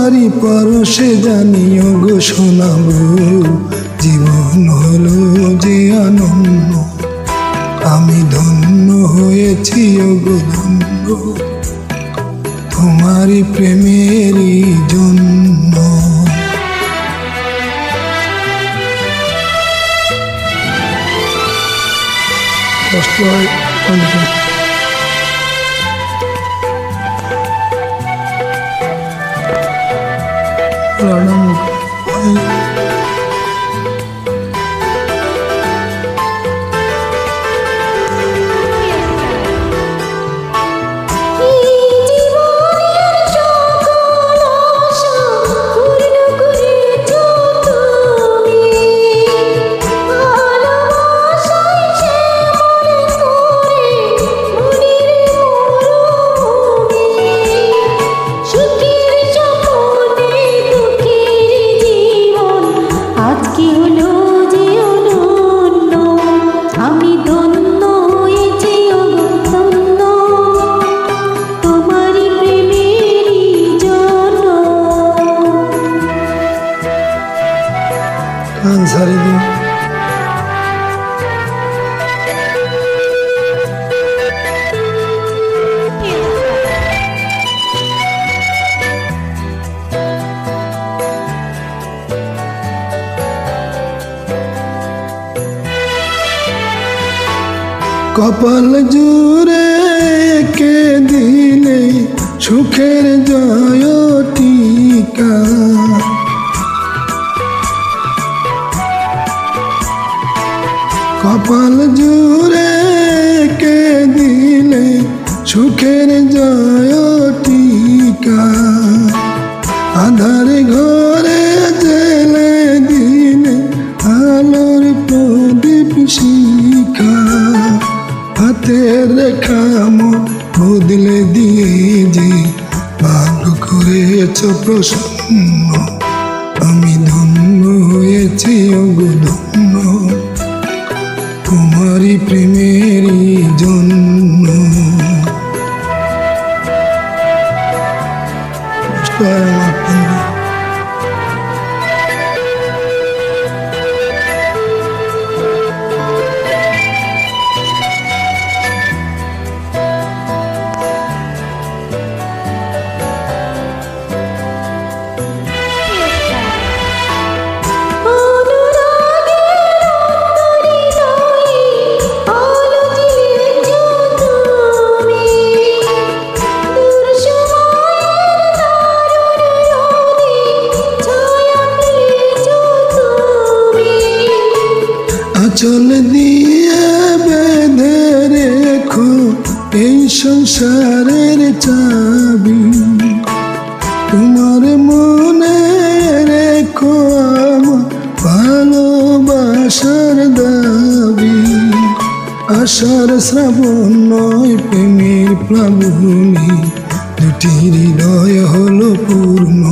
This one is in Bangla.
তোমারই পরশে জানিও গো শোনাবো জীবন হলো যে আনন্দ আমি ধন্য হয়েছি গো ধন্য তোমারই প্রেমেরই জন্য কষ্ট হয় অনেক ছাড়ি দিন কপাল জুড়ে কে দিলে সুখের জয় টিকা কপাল জুড়ে কে দিলে সুখের জয় টিকা আধার ঘরে জেলে দিলে আলোর প্রদীপ শিখা হাতের রেখা বদলে দিয়ে যে ভালো করেছ প্রসন্ন আমি ধন্য হয়েছি গো ধন্য তোমারই প্রেমেরই জন্য চল দিয়ে বেঁধে রেখো এই সংসারের চাবি তোমার মনে রেখো আমার ভালোবাসার দাবি আশার শ্রাবণ নয় প্রেমের প্লাবনী দুটি হৃদয় হলো পূর্ণ